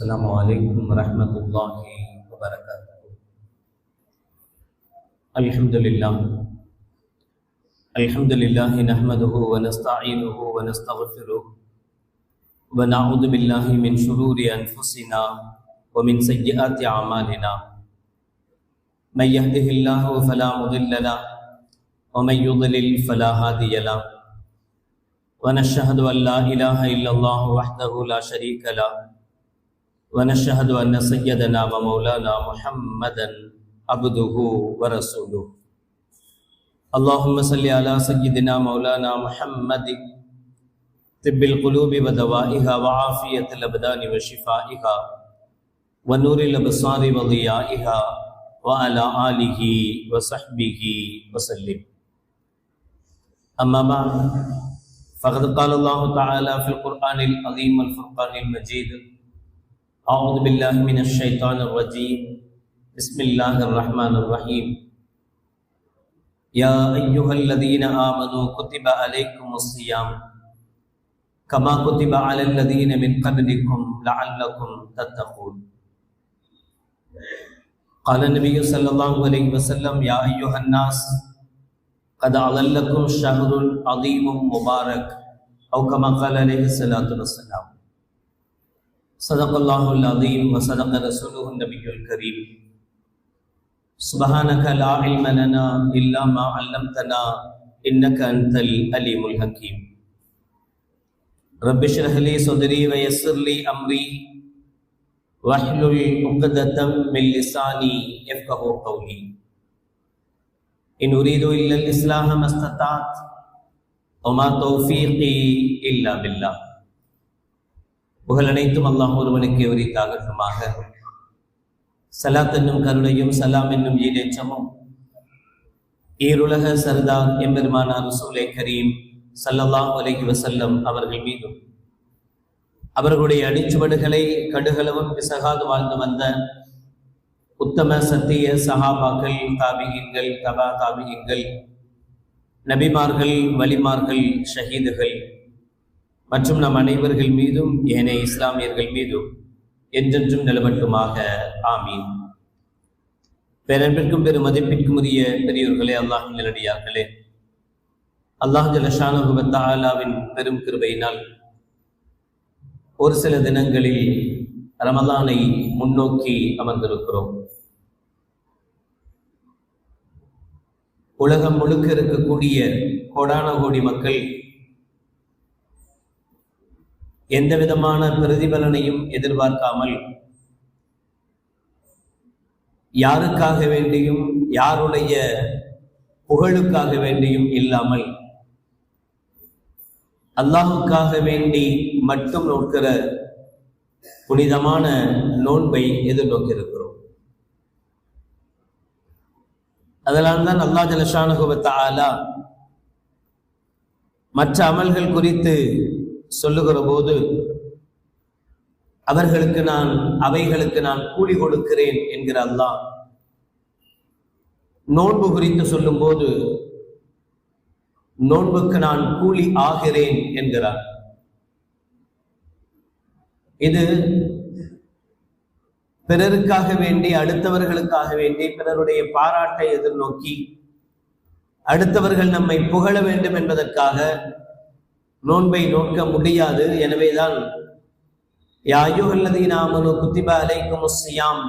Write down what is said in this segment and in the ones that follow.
السلام عليكم ورحمة الله وبركاته. الحمد لله نحمده ونستعينه ونستغفره ونعوذ بالله من شرور أنفسنا ومن سيئات أعمالنا. من يهده الله فلا مضل له ومن يضلل فلا هادي له. ونشهد أن لا إله إلا الله وحده لا شريك له ونشهد أن سيدنا ومولانا محمدا عبده ورسوله. اللهم صل على سيدنا مولانا محمد طب القلوب ودوائها وعافية الأبدان وشفائها ونور الأبصار وضيائها وعلى آله وصحبه وسلم. أما بعد، فقد قال الله تعالى في القرآن العظيم والفرقان المجيد: أعوذ بالله من الشيطان الرجيم، بسم الله الرحمن الرحيم. يا أيها الذين آمنوا كتب عليكم الصيام كما كتب على الذين من قبلكم لعلكم تتقون. قال النبي صلى الله عليه وسلم: يا أيها الناس قد أظلكم شهر عظيم مبارك، أو كما قال عليه الصلاة والسلام. صدق الله العظيم وصدق رسوله النبي الكريم. سبحانك لا علم لنا إلا ما علمتنا إنك أنت العليم الحكيم. رب اشرح لي صدري ويسر لي أمري واحلل عقدة من لساني يفقهوا قولي. إن أريد إلا الإصلاح ما استطعت وما توفيقي إلا بالله. புகழ் அனைத்தும் அல்லாஹ் ஒருவனுக்கு உரித்தாகட்டுமாக. சலாத் என்னும் கருணையும் சலாம் என்னும் ஈடேற்றமும் ஈருலக சர்தார் எம்பெருமானார் ரசூலே கரீம் ஸல்லல்லாஹு அலைஹி வஸல்லம் அவர்கள் மீதும், அவர்களுடைய அடிச்சுவடுகளை கடுகளவும் பிசகாது வாழ்ந்து வந்த உத்தம சத்திய சஹாபாக்கள், தாபிகீன்கள், தபா தாபிகீன்கள், நபிமார்கள், வலிமார்கள், ஷஹீதுகள் மற்றும் நம் அனைவர்கள் மீதும் ஏனைய இஸ்லாமியர்கள் மீதும் என்றென்றும் நிலவட்டுமாக. ஆமீன். பேரன்பிற்கும் பெரும் மதிப்பிற்கும் உரிய பெரியோர்களே, அல்லாஹின் நல்லடியார்களே, அல்லாஹ் ஜல்லஷானஹு வ தஆலாவின் பெரும் கிருபையினால் ஒரு சில தினங்களில் ரமலானை முன்னோக்கி அமர்ந்திருக்கிறோம். உலகம் முழுக்க இருக்கக்கூடிய கோடான கோடி மக்கள் எந்த விதமான பிரதிபலனையும் எதிர்பார்க்காமல், யாருக்காக வேண்டியும் யாருடைய புகழுக்காக வேண்டியும் இல்லாமல் அல்லாஹுக்காக வேண்டி மட்டும் நோக்கிற புனிதமான நோன்பை எதிர்நோக்கியிருக்கிறோம். அதனால்தான் அல்லாஹ் ஜல்லஷானஹு வ தஆலா மற்ற அமல்கள் குறித்து சொல்லுகிற போது அவைகளுக்கு நான் கூலி கொடுக்கிறேன் என்கிற அல்லாஹ், நோன்பு குறித்து சொல்லும் போது நோன்புக்கு நான் கூலி ஆகிறேன் என்கிறார். இது பிறருக்காக வேண்டி, அடுத்தவர்களுக்காக வேண்டி, பிறருடைய பாராட்டை எதிர்நோக்கி அடுத்தவர்கள் நம்மை புகழ வேண்டும் என்பதற்காக நோன்பை நோக்க முடியாது. எனவேதான் யா அய்யுஹல்லதீன ஆமனூ குத்திப அலைக்குமுஸ் ஸியாம்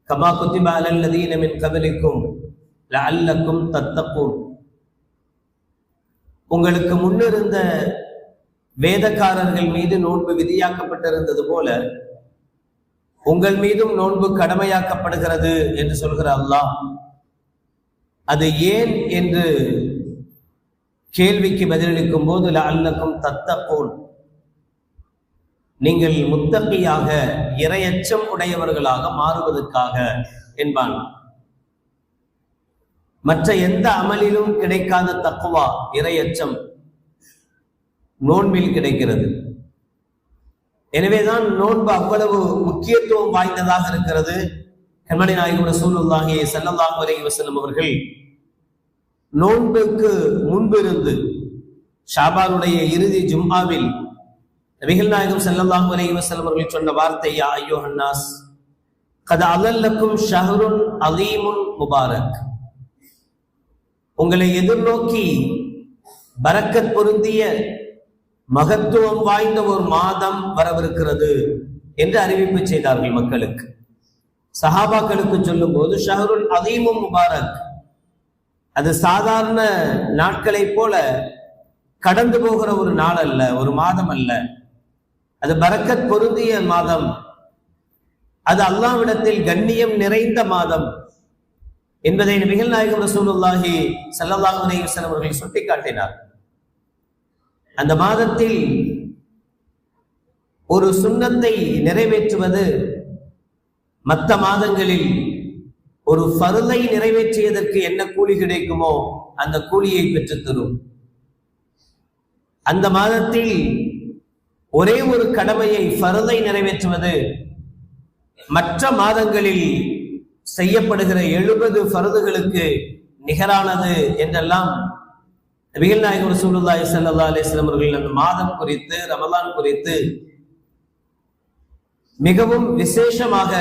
கமா குத்திப அலல்லதீன மின் கப்லிக்கும் லஅல்லக்கும் தத்தகூன். உங்களுக்கு முன்னிருந்த வேதக்காரர்கள் மீது நோன்பு விதியாக்கப்பட்டிருந்தது போல உங்கள் மீதும் நோன்பு கடமையாக்கப்படுகிறது என்று சொல்கிற அல்லாஹ், அது ஏன் என்று கேள்விக்கு பதிலளிக்கும் போது லஅல்லக்கும் தத்தகூன், நீங்கள் முத்தகியாக இறையச்சம் உடையவர்களாக மாறுவதற்காக என்பான். மற்ற எந்த அமலிலும் கிடைக்காத தக்வா, இறையச்சம் நோன்பில் கிடைக்கிறது. எனவேதான் நோன்பு அவ்வளவு முக்கியத்துவம் வாய்ந்ததாக இருக்கிறது. கண்மணி நாயகம் ரசூலுல்லாஹி ஸல்லல்லாஹு அலைஹி வஸல்லம் அவர்கள் நோன்புக்கு முன்பிருந்து ஷாபானுடைய இறுதி ஜும்ஆவில் நபிகள் நாயகம் ஸல்லல்லாஹு அலைஹி வஸல்லம் அவர்கள் சொன்ன வார்த்தை, யா அய்யுஹன் நாஸ் கத் அலல்லக்கும் ஷஹ்ருன் அதீமுன் முபாரக். உங்களை எதிர்நோக்கி பரக்கத் பொருந்திய மகத்துவம் வாய்ந்த ஒரு மாதம் வரவிருக்கிறது என்று அறிவிப்பு செய்தார்கள் மக்களுக்கு. சஹாபாக்களுக்கு சொல்லும் போது ஷஹ்ருல் அதீமும் முபாரக், அது சாதாரண நாட்களை போல கடந்து போகிற ஒரு நாள் அல்ல, ஒரு மாதம் அல்ல, அது பரக்கத் பொருந்திய மாதம், அது அல்லாஹ்விடத்தில் கண்ணியம் நிறைந்த மாதம் என்பதை நபிகள் நாயகம் ரசூலுல்லாஹி ஸல்லல்லாஹு அலைஹி வஸல்லம் அவர்கள் சுட்டிக்காட்டினார். அந்த மாதத்தில் ஒரு சுன்னத்தை நிறைவேற்றுவது மற்ற மாதங்களில் ஒரு ஃபர்லை நிறைவேற்றியதற்கு என்ன கூலி கிடைக்குமோ அந்த கூலியை பெற்றுத்தரும். அந்த மாதத்தில் ஒரே ஒரு கடமையை ஃபர்லை நிறைவேற்றுவது மற்ற மாதங்களில் செய்யப்படுகிற 70 ஃபர்துகளுக்கு நிகரானது என்றெல்லாம் நபிகள் நாயகம் ரசூலுல்லாஹி ஸல்லல்லாஹு அலைஹி வஸல்லம் அவர்கள் அந்த மாதம் குறித்து, ரமலான் குறித்து மிகவும் விசேஷமாக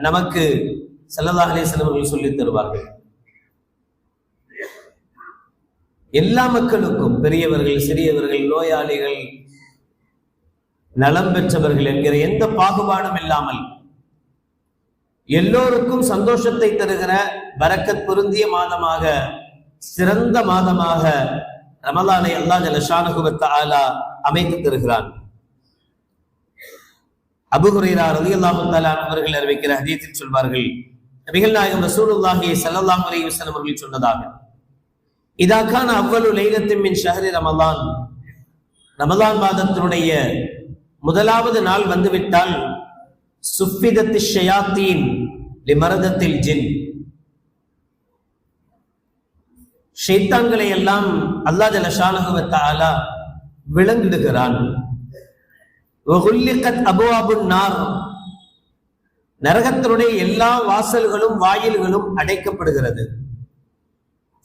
நமக்கு ஸல்லல்லாஹு அலைஹி வஸல்லம் அவர்கள் சொல்லித் தருவார்கள். எல்லா மக்களுக்கும், பெரியவர்கள், சிறியவர்கள், நோயாளிகள், நலம் பெற்றவர்கள் என்கிற எந்த பாகுபாடும் இல்லாமல் எல்லோருக்கும் சந்தோஷத்தை தருகிற பரக்கத் பொருந்திய மாதமாக, சிறந்த மாதமாக ரமலானை அல்லாஹ் ஜல்ல ஷானஹு வ தஆலா அமைத்து தருகிறான். அபூ ஹுரைரா ரலியல்லாஹு தஆலா அவர்கள் அறிவிக்கிற ஹதீஸில் சொல்வார்கள், நபிகள் நாயகம் ரசூலுல்லாஹி ஸல்லல்லாஹு அலைஹி வஸல்லம் அவர்கள் சொன்னதாக, இதா கான அவ்வலு லைலத்தின் மின் ஷஹ்ரி ரமலான், ரமலான் மாதத்தினுடைய முதலாவது நாள் வந்துவிட்டால், சுஃபிதத்தி ஷயாத்தீன் லிமரதத்தில் ஜின், ஷைத்தான்களை எல்லாம் அல்லாஹ் ஜல்ல ஷானஹு வ தஆலா விலங்கிடுகிறான். வகுல்லிகத் அபுவாபுன் நார், நரகத்தினுடைய எல்லா வாசல்களும் வாயில்களும் அடைக்கப்படுகிறது.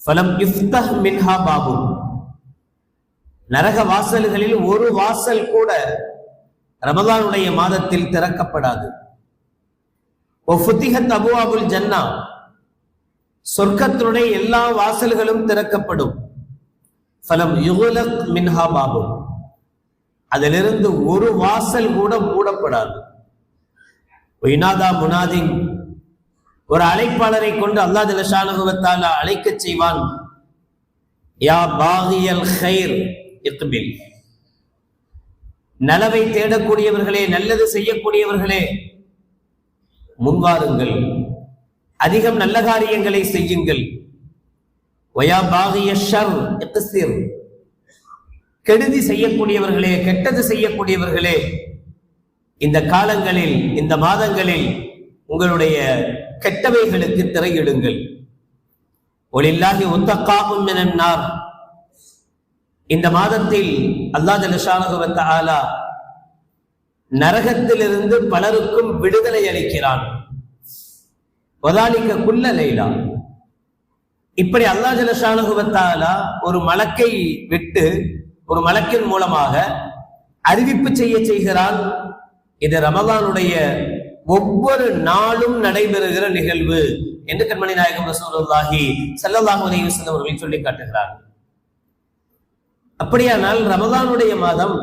ஃபலம் யுஃப்தஹ் மின்ஹா பாபு, நரக வாசல்களில் ஒரு வாசல் கூட ரமலானுடைய மாதத்தில் திறக்கப்படாது. ஒஃபுதிஹத் அபுவாபுல் ஜன்னா, சொர்க்கத்தினுடைய எல்லா வாசல்களும் திறக்கப்படும். ஃபலம் யுக்லக் மின்ஹா பாபு, அதிலிருந்து ஒரு வாசல் கூட மூடப்படாது. வைனாதா முனாதின், ஒரு அழைப்பாளரை கொண்டு அல்லாஹ் ஜல்ல ஷானஹு வ தஆலா அழைக்கச் செய்வான், யா பாகியல் கைர் இக்பில், நலவை தேடக்கூடியவர்களே, நல்லது செய்யக்கூடியவர்களே முன்வாருங்கள், அதிகம் நல்ல காரியங்களை செய்யுங்கள். வயா பாகிய ஷர் இக்ஸிர், கெடுதி செய்யக்கூடியவர்களே, கெட்டது செய்யக்கூடியவர்களே, இந்த காலங்களில், இந்த மாதங்களில் உங்களுடைய கெட்டவைகளுக்கு திரையிடுங்கள். வலில்லாஹி உத்தகாஉம் மினன் நார், இந்த மாதத்தில் அல்லாஹ் ஜல்ல ஷானஹு வ தஆலா நரகத்திலிருந்து பலருக்கும் விடுதலை அளிக்கிறான். வதாலிக குல்ல லைலா, இப்படி அல்லாஹ் ஜல்ல ஷானஹு வ தஆலா ஒரு மலக்கை விட்டு, ஒரு மலக்கின் மூலமாக அறிவிப்பு செய்கிறான். இது ரமலானுடைய ஒவ்வொரு நாளும் நடைபெறுகிற நிகழ்வு என்று கண்மணி நாயகம் ரசூலுல்லாஹி ஸல்லல்லாஹு அலைஹி வஸல்லம் அவர்கள் சொல்லி காட்டுகிறார். அப்படியானால் ரமலானுடைய மாதம்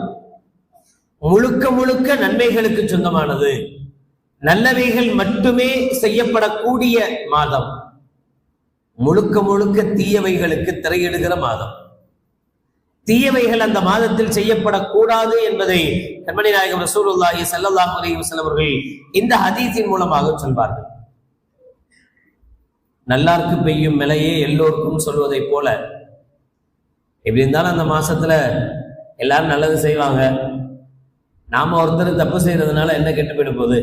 முழுக்க முழுக்க நன்மைகளுக்கு சொந்தமானது, நல்லவைகள் மட்டுமே செய்யப்படக்கூடிய மாதம், முழுக்க முழுக்க தீயவைகளுக்கு திரையிடுகிற மாதம். தீயவைகள் அந்த மாதத்தில் செய்யப்படக்கூடாது என்பதை கண்மணி நாயகம் ரசூலுல்லாஹி ஸல்லல்லாஹு அலைஹி வஸல்லம் அவர்கள் இந்த ஹதீஸின் மூலமாக சொல்வார்கள். நல்லாருக்கு பெய்யும் மழையே எல்லோருக்கும் சொல்வதை போல, எப்படி இருந்தாலும் அந்த மாசத்துல எல்லாரும் நல்லது செய்வாங்க, நாம ஒருத்தர் தப்பு செய்யறதுனால என்ன கெட்டு போயிட போகுது,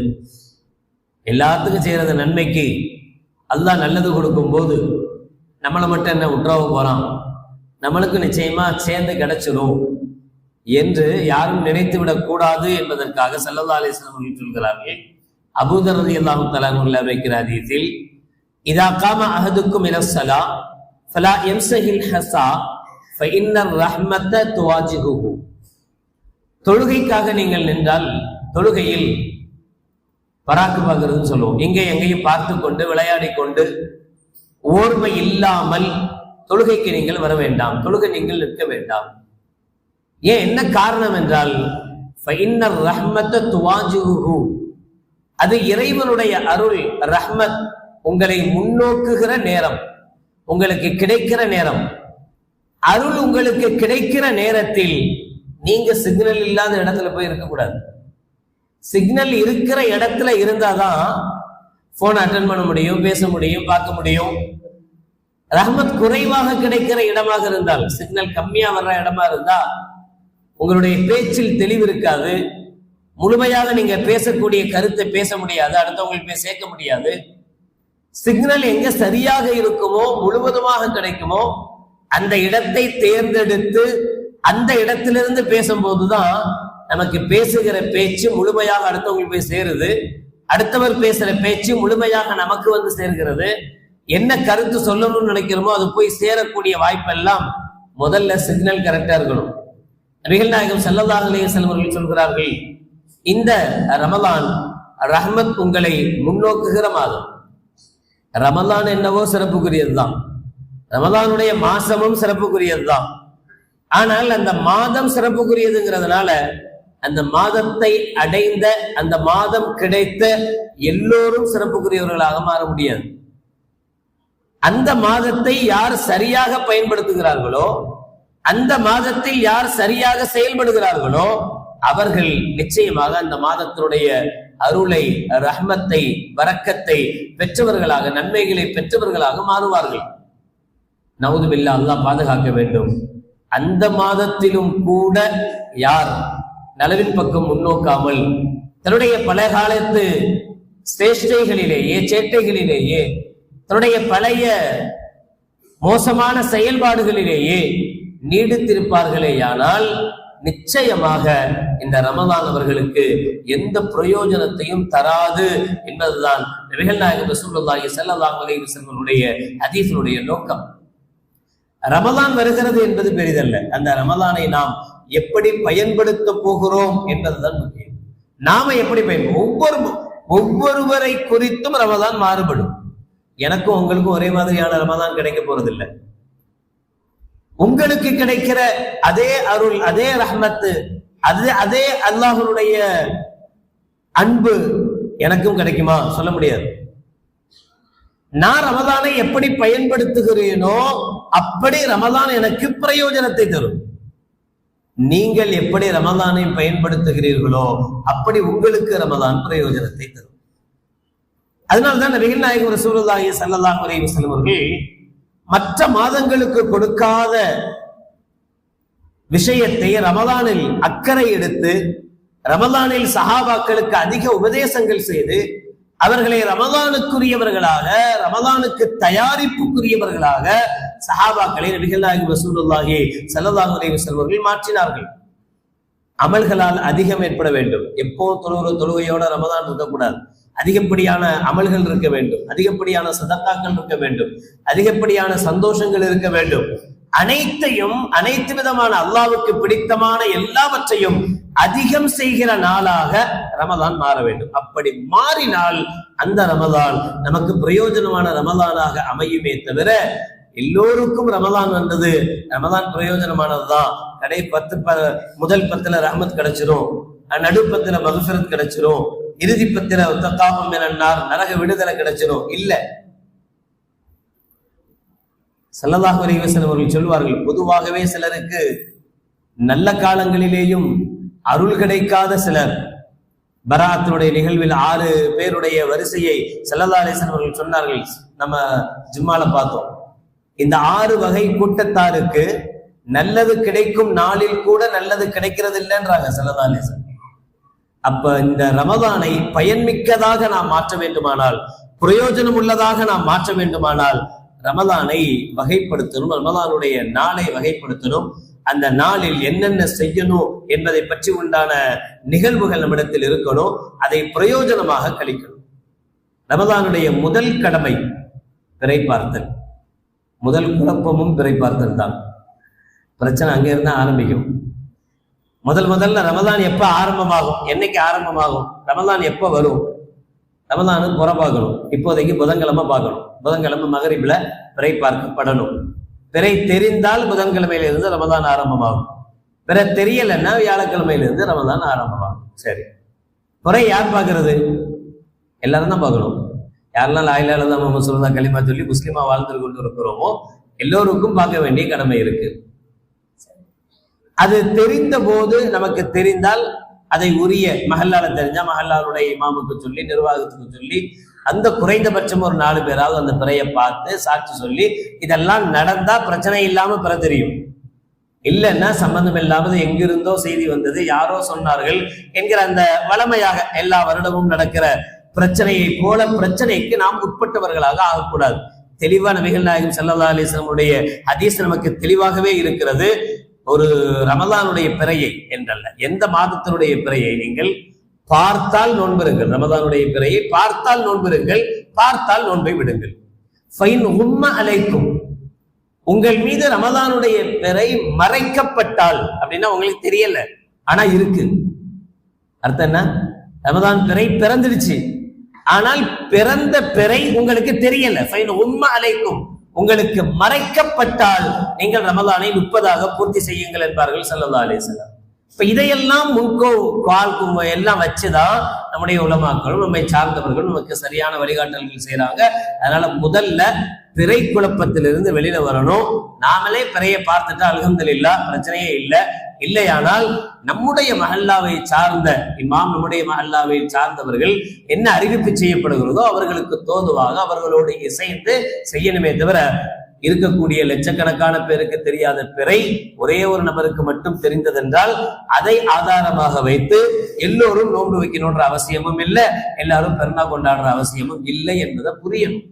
எல்லாத்துக்கும் செய்யறது நன்மைக்கு அல்லாஹ் நல்லது கொடுக்கும் போது நம்மளை மட்டும் என்ன உற்றாவ போறான், நம்மளுக்கு நிச்சயமா சேர்ந்து கிடைச்சிடும் என்று யாரும் நினைத்து விடக் கூடாது என்பதற்காக ஸல்லல்லாஹு அலைஹி வஸல்லம் அவர்கள் சொல்கிறார்கள். அபூதர் ரலியல்லாஹு தஆலா அவர்கள் அறிவிக்கிற ஹதீஸில், இதா காம அஹதுக்கும் இலஸ் ஸலா ஃபலா யம்ஸஹில் ஹஸா ஃபஇன்னர் ரஹ்மத துவாஜிஹுஹு தொழுகைக்காக நீங்கள் நின்றால் தொழுகையில் பராக்கு பார்க்கிறதுன்னு சொல்லுவோம். இங்கே எங்கேயும் பார்த்து கொண்டு விளையாடி கொண்டு ஓர்மை இல்லாமல் தொழுகைக்கு நீங்கள் வர வேண்டாம், தொழுகை நீங்கள் நிற்க வேண்டாம். ஏன், என்ன காரணம் என்றால் அது இறைவனுடைய அருள் ரஹ்மத் உங்களை முன்னோக்குகிற நேரம், உங்களுக்கு கிடைக்கிற நேரம். அருள் உங்களுக்கு கிடைக்கிற நேரத்தில் நீங்க சிக்னல் இல்லாத இடத்துல போய் இருக்கக்கூடாது. சிக்னல் இருக்கிற இடத்துல இருந்தாதான் போன் அட்டன் பண்ண முடியும், பேச முடியும், பார்க்க முடியும். ரஹ்மத் குறைவாக கிடைக்கிற இடமாக இருந்தால், சிக்னல் கம்மியா வர்ற இடமா இருந்தா உங்களுடைய பேச்சில் தெளிவு இருக்காது, முழுமையாக நீங்க பேசக்கூடிய கருத்தை பேச முடியாது, அடுத்தவங்களுக்கு போய் சேர்க்க முடியாது. சிக்னல் எங்க சரியாக இருக்குமோ, முழுவதுமாக கிடைக்குமோ அந்த இடத்தை தேர்ந்தெடுத்து அந்த இடத்திலிருந்து பேசும்போதுதான் நமக்கு பேசுகிற பேச்சு முழுமையாக அடுத்தவங்களுக்கு போய் சேருது, அடுத்தவர் பேசுற பேச்சு முழுமையாக நமக்கு வந்து சேர்கிறது. என்ன கருத்து சொல்லணும்னு நினைக்கிறோமோ அது போய் சேரக்கூடிய வாய்ப்பெல்லாம் முதல்ல சிக்னல் கரெக்டா இருக்கணும். நபிகள் நாயகம் ஸல்லல்லாஹு அலைஹி வஸல்லம் அவர்கள் சொல்கிறார்கள், இந்த ரமலான் ரஹ்மத் உங்களை முன்னோக்குகிற மாதம். ரமலான் என்னவோ சிறப்புக்குரியதுதான், ரமலானுடைய மாசமும் சிறப்புக்குரியதுதான். ஆனால் அந்த மாதம் சிறப்புக்குரியதுங்கிறதுனால அந்த மாதத்தை அடைந்த, அந்த மாதம் கிடைத்த எல்லோரும் சிறப்புக்குரியவர்களாக மாற முடியாது. அந்த மாதத்தை யார் சரியாக பயன்படுத்துகிறார்களோ, அந்த மாதத்தில் யார் சரியாக செயல்படுகிறார்களோ அவர்கள் நிச்சயமாக அந்த மாதத்தினுடைய அருளை, ரஹ்மத்தை, பரக்கத்தை பெற்றவர்களாக, நன்மைகளை பெற்றவர்களாக மாறுவார்கள். நவுதுபில்லா, அல்லாஹ் பாதுகாக்க வேண்டும். அந்த மாதத்திலும் கூட யார் நலவின் பக்கம் முன்னோக்காமல் தன்னுடைய பல காலத்து சேஷ்டைகளிலேயே, சேட்டைகளிலேயே, தன்னுடைய பழைய மோசமான செயல்பாடுகளிலேயே நீடித்திருப்பார்களேயானால் நிச்சயமாக இந்த ரமலான் அவர்களுக்கு எந்த பிரயோஜனத்தையும் தராது என்பதுதான் நபிகள் நாயகம் ரசூலுல்லாஹி ஸல்லல்லாஹு அலைஹி வஸல்லம் ஹதீஸினுடைய நோக்கம். ரமலான் வருகிறது என்பது பெரிதல்ல, அந்த ரமலானை நாம் எப்படி பயன்படுத்த போகிறோம் என்பதுதான் முக்கியம். நாம எப்படி ஒவ்வொருவரை குறித்தும் ரமலான் மாறுபடும். எனக்கும் உங்களுக்கும் ஒரே மாதிரியான ரமலான் கிடைக்க போறதில்லை. உங்களுக்கு கிடைக்கிற அதே அருள், அதே ரஹ்மத்து, அதே அல்லாஹ்வுடைய அன்பு எனக்கும் கிடைக்குமா? சொல்ல முடியாது. நான் ரமலானை எப்படி பயன்படுத்துகிறேனோ அப்படி ரமலான் எனக்கு பிரயோஜனத்தை தரும். நீங்கள் எப்படி ரமலானை பயன்படுத்துகிறீர்களோ அப்படி உங்களுக்கு ரமலான் பிரயோஜனத்தை தரும். அதனால்தான் நபிகள் நாயகம் ரசூலுல்லாஹி ஸல்லல்லாஹு அலைஹி வஸல்லம் அவர்கள் மற்ற மாதங்களுக்கு கொடுக்காத விஷயத்தை ரமலானில் அக்கறை எடுத்து, ரமலானில் சஹாபாக்களுக்கு அதிக உபதேசங்கள் செய்து, அவர்களை ரமலானுக்குரியவர்களாக, ரமலானுக்கு தயாரிப்புக்குரியவர்களாக சஹாபாக்களை நபிகள் நாயகம் ரசூலுல்லாஹி ஸல்லல்லாஹு அலைஹி வஸல்லம் அவர்கள் மாற்றினார்கள். அமல்களால் அதிகம் ஏற்பட வேண்டும். எப்போ தொழுகையோட ரமலான் இருக்கக்கூடாது. அதிகப்படியான அமல்கள் இருக்க வேண்டும், அதிகப்படியான சதக்காக்கள் இருக்க வேண்டும், அதிகப்படியான சந்தோஷங்கள் இருக்க வேண்டும். அனைத்து விதமான அல்லாஹ்வுக்கு பிடித்தமான எல்லாவற்றையும் அதிகம் செய்கிற நாளாக ரமலான் மாற வேண்டும். அப்படி மாறினால் அந்த ரமலான் நமக்கு பிரயோஜனமான ரமலானாக அமையுமே தவிர, எல்லோருக்கும் ரமலான் வந்தது, ரமலான் பிரயோஜனமானதுதான், முதல் 10 ரஹ்மத் கிடைச்சிரும், நடு 10 மக்ஃபிரத் கிடைச்சிரும், இறுதி 10 தக்காவும் மினன்னார், நரக விடுதலை கிடைச்சிரும். இல்ல, ஸல்லல்லாஹு அலைஹி வஸல்லம் அவர்கள் சொல்வார்கள், பொதுவாகவே சிலருக்கு நல்ல காலங்களிலேயும் அருள் கிடைக்காத சிலர். பராத்தினுடைய நிகழ்வில் 6 பேருடைய வரிசையை ஸல்லல்லாஹு அலைஹி வஸல்லம் அவர்கள் சொன்னார்கள். நம்ம ஜும்மால பார்த்தோம். இந்த 6 வகை கூட்டத்தாருக்கு நல்லது கிடைக்கும் நாளில் கூட நல்லது கிடைக்கிறது இல்லைன்றாங்க ஸல்லல்லாஹு அலைஹி வஸல்லம். அப்ப இந்த ரமலானை பயன்மிக்கதாக நாம் மாற்ற வேண்டுமானால், பிரயோஜனம் உள்ளதாக நாம் மாற்ற வேண்டுமானால் ரமலானை வகைப்படுத்தணும், ரமலானுடைய நாளை வகைப்படுத்தணும். அந்த நாளில் என்னென்ன செய்யணும் என்பதை பற்றி உண்டான நிகழ்வுகள் நம்மிடத்தில் இருக்கணும். அதை பிரயோஜனமாக கழிக்கணும். ரமலானுடைய முதல் கடமை பிறை பார்த்தல். முதல் குழப்பமும் பிறை பார்த்தல் தான். பிரச்சனை அங்கே இருந்தா ஆரம்பிக்கும். முதல்ல ரமதான் எப்ப ஆரம்பமாகும், என்னைக்கு ஆரம்பமாகும், ரமதான் எப்ப வரும், ரமதானு புற பார்க்கணும். இப்போதைக்கு புதன்கிழமை பார்க்கணும். புதன்கிழமை மகரிப்ல பிறை பார்க்கப்படணும். பிறை தெரிந்தால் புதன்கிழமையிலிருந்து ரமதான் ஆரம்பமாகும். பிற தெரியலைன்னா வியாழக்கிழமையிலிருந்து ரமதான் ஆரம்பமாகும். சரி, பிறை யார் பார்க்கறது? எல்லாரும் தான் பார்க்கணும். யாரெல்லாம் லா இலாஹ இல்லல்லாஹ் முஹம்மது ரசூலுல்லாஹ் கலிமா சொல்லி முஸ்லிமா வாழ்ந்து கொண்டு இருக்கிறோமோ எல்லோருக்கும் பார்க்க வேண்டிய கடமை இருக்கு. அது தெரிந்த போது நமக்கு தெரிந்தால் அதை உரிய மஹல்லால தெரிஞ்சா மஹல்லாருடைய இமாமுக்கு சொல்லி நிர்வாகத்துக்கு சொல்லி அந்த குறைந்தபட்சம் ஒரு 4 பேராவது அந்த பிறையை பார்த்து சாட்சி சொல்லி இதெல்லாம் நடந்தா பிரச்சனை இல்லாம பிற தெரியும். இல்லைன்னா சம்பந்தம் இல்லாமல் எங்கிருந்தோ செய்தி வந்தது, யாரோ சொன்னார்கள் என்கிற அந்த வளமையாக எல்லா வருடமும் நடக்கிற பிரச்சனையை போல பிரச்சனைக்கு நாம் உட்பட்டவர்களாக ஆகக்கூடாது. தெளிவா நபிகள் நாயகம் ஸல்லல்லாஹு அலைஹி வஸல்லம் ஹதீஸ் நமக்கு தெளிவாகவே இருக்கிறது. ஒரு ரமதானுடைய பிறையை என்றல்ல, எந்த மாதத்தினுடைய பிறையை நீங்கள் பார்த்தால் நோன்பிருங்கள். ரமதானுடைய பிறையை பார்த்தால் நோன்பிருங்கள், பார்த்தால் நோன்பை விடுங்கள். ஃபைன் உம்ம அலைக்கும், உங்கள் மீது ரமதானுடைய பிறை மறைக்கப்பட்டால் அப்படின்னா உங்களுக்கு தெரியல ஆனா இருக்கு. அர்த்தம் என்ன? ரமதான் பிறை பிறந்துடுச்சு, ஆனால் பிறந்த பிறை உங்களுக்கு தெரியல. ஃபைன் உம்ம அலைக்கும், உங்களுக்கு மறைக்கப்பட்டால் நீங்கள் ரமதானை 30 பூர்த்தி செய்யுங்கள் என்பார்கள் ஸல்லல்லாஹு அலைஹி வஸல்லம். இப்ப இதையெல்லாம் முன்கோ கால்கும் எல்லாம் வச்சுதான் நம்முடைய உலமாக்களும் நம்மை சார்ந்தவர்கள் நமக்கு சரியான வழிகாட்டல்கள் செய்யறாங்க. அதனால முதல்ல பிறை குழப்பத்திலிருந்து வெளியில வரணும். நாமளே பிறையை பார்த்துட்டா அல்ஹம்துலில்லாஹ் பிரச்சனையே இல்லை. இல்லையானால் நம்முடைய மஹல்லாவை சார்ந்த இமாம், நம்முடைய மஹல்லாவை சார்ந்தவர்கள் என்ன அறிவிப்பு செய்யப்படுகிறதோ அவர்களுக்கு தோதுவாக அவர்களோடு இசைந்து செய்யணுமே தவிர இருக்கக்கூடிய லட்சக்கணக்கான பேருக்கு தெரியாத பிறை ஒரே ஒரு நபருக்கு மட்டும் தெரிந்ததென்றால் அதை ஆதாரமாக வைத்து எல்லோரும் நோன்பு வைக்கணுன்ற அவசியமும் இல்லை, எல்லாரும் பெருநா கொண்டாடுற அவசியமும் இல்லை என்பதை புரியணும்.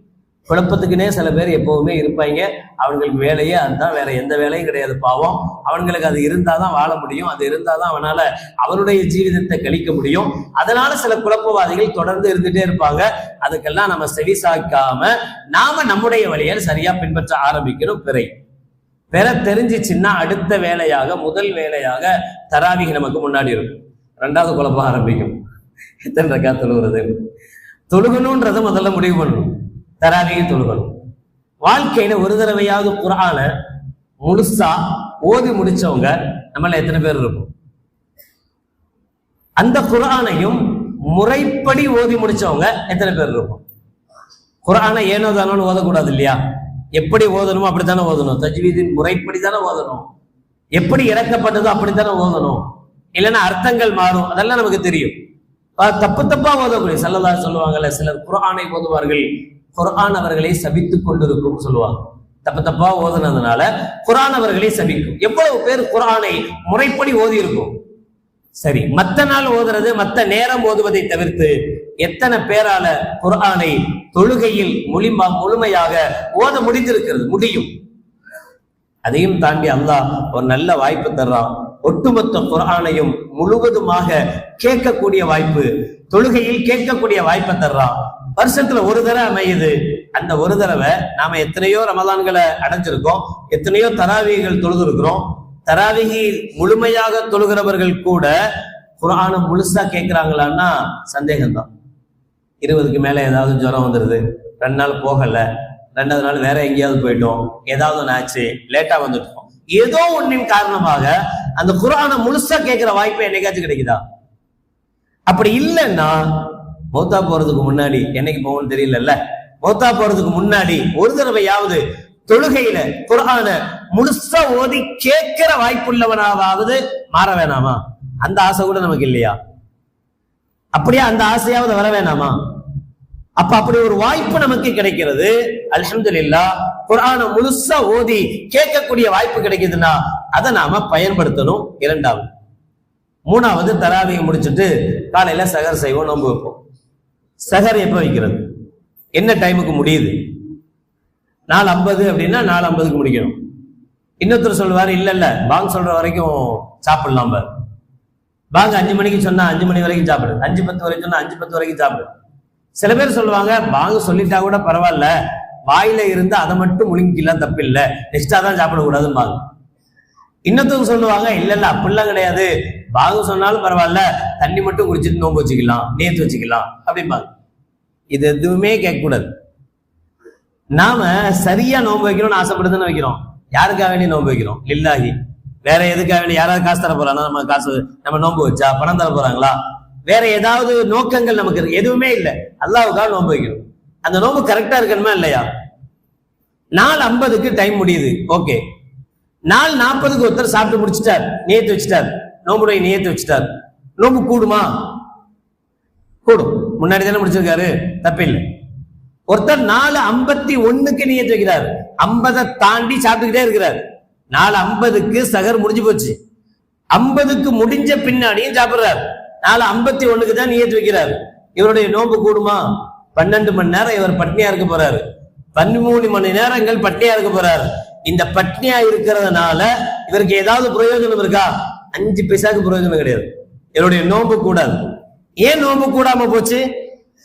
குழப்பத்துக்குனே சில பேர் எப்பவுமே இருப்பாங்க. அவங்களுக்கு வேலையே அதுதான், வேற எந்த வேலையும் கிடையாது. பாவம், அவங்களுக்கு அது இருந்தாதான் வாழ முடியும், அது இருந்தாதான் அவனால அவனுடைய ஜீவிதத்தை கழிக்க முடியும். அதனால சில குழப்பவாதிகள் தொடர்ந்து இருந்துட்டே இருப்பாங்க. அதுக்கெல்லாம் நம்ம செவிசாய்க்காம நாம நம்முடைய வழியை சரியா பின்பற்ற ஆரம்பிக்கணும். பிற தெரிஞ்சிச்சுன்னா அடுத்த வேலையாக, முதல் வேலையாக தராவிக நமக்கு முன்னாடி இருக்கும். 2வது குழப்பம் ஆரம்பிக்கும். எத்தனை ரக்கா தொழுகிறது, தொழுகணும்ன்றதை முதல்ல முடிவு பண்ணணும். தராவிக தொழுகணும். வாழ்க்கையில ஒரு தடவையாவது குர்ஆனை முழுசா ஓதி முடிச்சவங்க நம்மள எத்தனை பேர் இருக்கும்? அந்த குர்ஆனையும் முறைப்படி ஓதி முடிச்சவங்க எத்தனை பேர் இருக்கும்? குர்ஆனை ஏனோ தானோன்னு ஓதக்கூடாது இல்லையா? எப்படி ஓதணுமோ அப்படித்தானே ஓதணும். தஜ்வீதின் முறைப்படி தானே ஓதணும். எப்படி இறக்கப்பட்டதோ அப்படித்தானே ஓதணும். இல்லைன்னா அர்த்தங்கள் மாறும், அதெல்லாம் நமக்கு தெரியும். தப்பா ஓதக்கூடிய ஸல்லல்லாஹு சொல்லுவாங்கல்ல, சிலர் குர்ஆனை ஓதுவார்கள், குர்ஆன் அவர்களை சபித்துக் கொண்டிருக்கும் சொல்லுவாங்க. தப்பா ஓதுனதுனால குர்ஆன் அவர்களை சபிக்கும். எவ்வளவு பேர் குர்ஆனை முறைப்படி ஓதி இருக்கும்? சரி, மத்த நாள் ஓதுறது, மத்த நேரம் ஓதுவதை தவிர்த்து எத்தனை பேரால குர்ஆனை தொழுகையில் முழுமையாக ஓத முடிந்திருக்கிறது? முடியும். அதையும் தாண்டி அல்லாஹ் ஒரு நல்ல வாய்ப்பு தர்றான். ஒட்டுமொத்த குர்ஆனையும் முழுவதுமாக கேட்கக்கூடிய வாய்ப்பு, தொழுகையில் கேட்கக்கூடிய வாய்ப்பை தர்றான். வருஷத்துல ஒரு தடவை அமையுது. அந்த ஒரு தடவை நாம எத்தனையோ ரமதான்களை அடைஞ்சிருக்கோம், எத்தனையோ தராவிகள் தொழுதுருக்கிறோம். தராவிகி முழுமையாக தொழுகிறவர்கள் கூட குர்ஆனை முழுசா கேட்கிறாங்களான்னா சந்தேகம்தான். 20க்கு மேல ஏதாவது ஜுரம் வந்துடுது, 2 நாள் போகல, 2வது நாள் வேற எங்கேயாவது போயிட்டோம், ஏதாவது ஒன்று ஆச்சு, லேட்டா வந்துட்டோம், ஏதோ ஒன்றின் காரணமாக அந்த குர்ஆனை முழுசா கேட்கிற வாய்ப்பு என்னைக்காச்சும் கிடைக்குதா? அப்படி இல்லைன்னா மௌத்தா போறதுக்கு முன்னாடி, என்னைக்கு போகணும்னு தெரியல, மௌத்தா போறதுக்கு முன்னாடி ஒரு தடவையாவது தொழுகையில குர்ஆனை முழுசா ஓதி கேட்கிற வாய்ப்புள்ளவனாவது மாற வேணாமா? அந்த ஆசை கூட நமக்கு இல்லையா? அப்படியே அந்த ஆசையாவது வர வேணாமா? அப்ப அப்படி ஒரு வாய்ப்பு நமக்கு கிடைக்கிறது. அல்ஹம்துலில்லாஹ், குர்ஆனை முழுசா ஓதி கேட்கக்கூடிய வாய்ப்பு கிடைக்குதுன்னா அதை நாம பயன்படுத்தணும். 2வது. 3வது, தராவியை முடிச்சுட்டு காலையில சஹர் செய்வோம், நோன்பு வைப்போம். சஹர் எப்ப வைக்கிறது? என்ன டைமுக்கு முடியுது? 4:50 அப்படின்னா 4:50க்கு முடிக்கணும். இன்னொருத்தர் சொல்லுவாரு, இல்ல பாங்க சொல்ற வரைக்கும் சாப்பிடலாம். பாங்க 5 மணிக்கு சொன்னா 5 மணி வரைக்கும் சாப்பிடு, 5:10 வரைக்கும் சொன்னா 5:10 வரைக்கும் சாப்பிடு. சில பேர் சொல்லுவாங்க, பாங்க சொல்லிட்டா கூட பரவாயில்ல, வாயில இருந்து அதை மட்டும் முழுங்கிக்கலாம், தப்பு இல்லை, எக்ஸ்ட்ரா தான் சாப்பிடக்கூடாதுன்னு பாங்க. இன்னொருத்தவங்க சொல்லுவாங்க, இல்ல இல்ல அப்படிலாம் கிடையாது, பாங்கு சொன்னாலும் பரவாயில்ல, தண்ணி மட்டும் குடிச்சிட்டு நோன்பு வச்சுக்கலாம், நேத்து வச்சுக்கலாம் அப்படிம்பாங்க. இது எதுவுமே கேட்க கூடாது. நாம சரியா நோன்பு வைக்கணும்னு ஆசைப்படுதுன்னு வைக்கிறோம். யாருக்காக வேண்டி நோன்பு வைக்கிறோம்? லில்லாஹி. வேற எதுக்காக வேண்டி? யாராவது காசு தர போறாங்க, நம்ம காசு நம்ம நோன்பு வச்சா பணம் தர போறாங்களா? வேற ஏதாவது நோக்கங்கள் நமக்கு இருக்கு? எதுவுமே இல்லை. அல்லாஹ்வுக்காக நோன்பு வைக்கணும். அந்த நோன்பு கரெக்டா இருக்கணுமா இல்லையா? 4:50 டைம் முடியுது, ஓகே. 4:40 ஒருத்தர் சாப்பிட்டு முடிச்சுட்டார், நியத்து வச்சுட்டார், நோம்புடைய நியத்து வச்சுட்டார். நோம்பு கூடுமா? கூடும். முன்னாடி தானே முடிச்சிருக்காரு, தப்பில்லை. ஒருத்தர் 4:51 நியத்து வைக்கிறார், 50 தாண்டி சாப்பிட்டுக்கிட்டே இருக்கிறார். 4:50 சகர் முடிஞ்சு போச்சு, 50 முடிஞ்ச பின்னாடியும் சாப்பிடுறார். 4:51 தான் நியத்து வைக்கிறார். இவருடைய நோன்பு கூடுமா? 12 மணி நேரம் இவர் பட்னியா இருக்க போறாரு, 13 மணி நேரங்கள் பட்னியா இருக்க போறாரு. இந்த பட்னியா இருக்கிறதுனால இவருக்கு ஏதாவது பிரயோஜனம் இருக்கா? 5 பைசாக்கு பிரயோஜனம் கிடையாது. இவருடைய நோன்பு கூடாது. ஏன் நோன்பு கூடாம போச்சு?